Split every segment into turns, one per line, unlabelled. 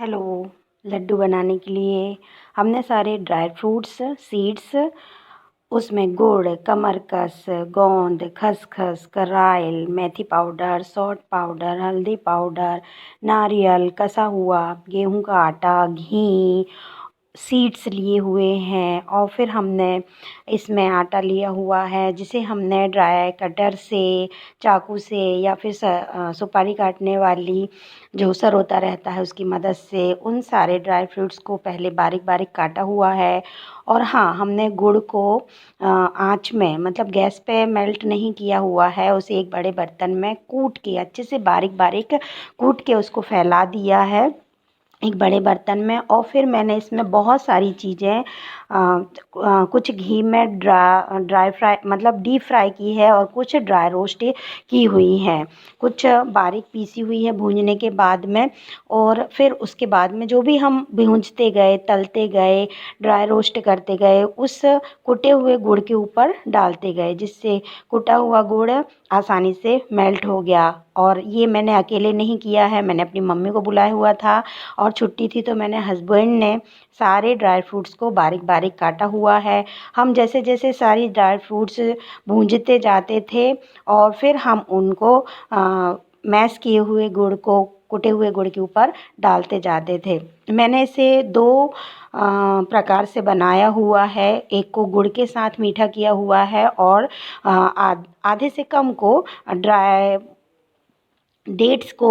Hello. Laddu बनाने के लिए हमने सारे ड्राई फ्रूट्स, सीड्स, उसमें गुड़, कमरकस, गोंद, खसखस, कराइल, मेथी पाउडर, सौंठ पाउडर, हल्दी पाउडर, नारियल कसा हुआ, गेहूं का आटा, घी, सीड्स लिए हुए हैं और फिर हमने इसमें आटा लिया हुआ है जिसे हमने ड्राई कटर से, चाकू से या फिर सुपारी काटने वाली जूसर होता रहता है उसकी मदद से उन सारे ड्राई फ्रूट्स को पहले बारीक बारीक काटा हुआ है। और हाँ, हमने गुड़ को आँच में मतलब गैस पे मेल्ट नहीं किया हुआ है, उसे एक बड़े बर्तन में कूट के अच्छे से बारीक बारीक कूट के उसको फैला दिया है एक बड़े बर्तन में। और फिर मैंने इसमें बहुत सारी चीज़ें कुछ घी में ड्राई फ्राई मतलब डीप फ्राई की है और कुछ ड्राई रोस्ट की हुई है, कुछ बारीक पीसी हुई है भूनने के बाद में। और फिर उसके बाद में जो भी हम भूंजते गए, तलते गए, ड्राई रोस्ट करते गए, उस कुटे हुए गुड़ के ऊपर डालते गए जिससे कुटा हुआ गुड़ आसानी से मेल्ट हो गया। और ये मैंने अकेले नहीं किया है, मैंने अपनी मम्मी को बुलाया हुआ था और छुट्टी थी तो मैंने हस्बैंड ने सारे ड्राई फ्रूट्स को बारीक बारीक काटा हुआ है। हम जैसे जैसे सारी ड्राई फ्रूट्स भूंजते जाते थे और फिर हम उनको मैश किए हुए गुड़ को कुटे हुए गुड़ के ऊपर डालते जाते थे। मैंने इसे दो प्रकार से बनाया हुआ है, एक को गुड़ के साथ मीठा किया हुआ है और आधे से कम को ड्राई डेट्स को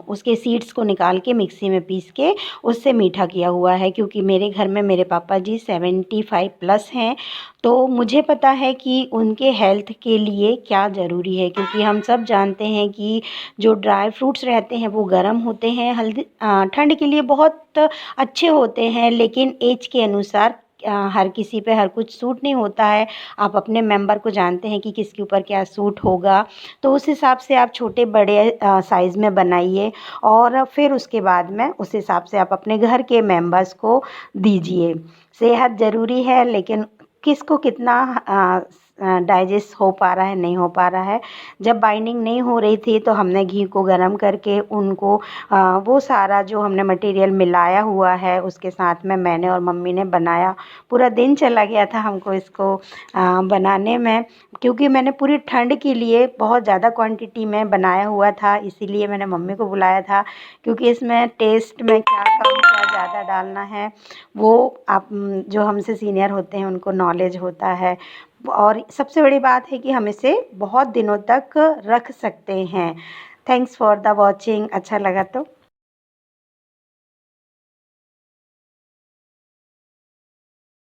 उसके सीड्स को निकाल के मिक्सी में पीस के उससे मीठा किया हुआ है। क्योंकि मेरे घर में मेरे पापा जी 75+ हैं, तो मुझे पता है कि उनके हेल्थ के लिए क्या ज़रूरी है। क्योंकि हम सब जानते हैं कि जो ड्राई फ्रूट्स रहते हैं वो गर्म होते हैं, ठंड के लिए बहुत अच्छे होते हैं, लेकिन एज के अनुसार हर किसी पे हर कुछ सूट नहीं होता है। आप अपने मेंबर को जानते हैं कि किसके ऊपर क्या सूट होगा, तो उस हिसाब से आप छोटे बड़े साइज़ में बनाइए और फिर उसके बाद में उस हिसाब से आप अपने घर के मेंबर्स को दीजिए। सेहत ज़रूरी है, लेकिन किसको कितना डाइजेस्ट हो पा रहा है, नहीं हो पा रहा है। जब बाइंडिंग नहीं हो रही थी तो हमने घी को गर्म करके उनको वो सारा जो हमने मटेरियल मिलाया हुआ है उसके साथ में मैंने और मम्मी ने बनाया। पूरा दिन चला गया था हमको इसको बनाने में, क्योंकि मैंने पूरी ठंड के लिए बहुत ज़्यादा क्वांटिटी में बनाया हुआ था, इसीलिए मैंने मम्मी को बुलाया था। क्योंकि इसमें टेस्ट में क्या कम क्या ज़्यादा डालना है वो आप जो हमसे सीनियर होते हैं उनको नॉलेज होता है। और सबसे बड़ी बात है कि हम इसे बहुत दिनों तक रख सकते हैं। Thanks for the watching. अच्छा लगा तो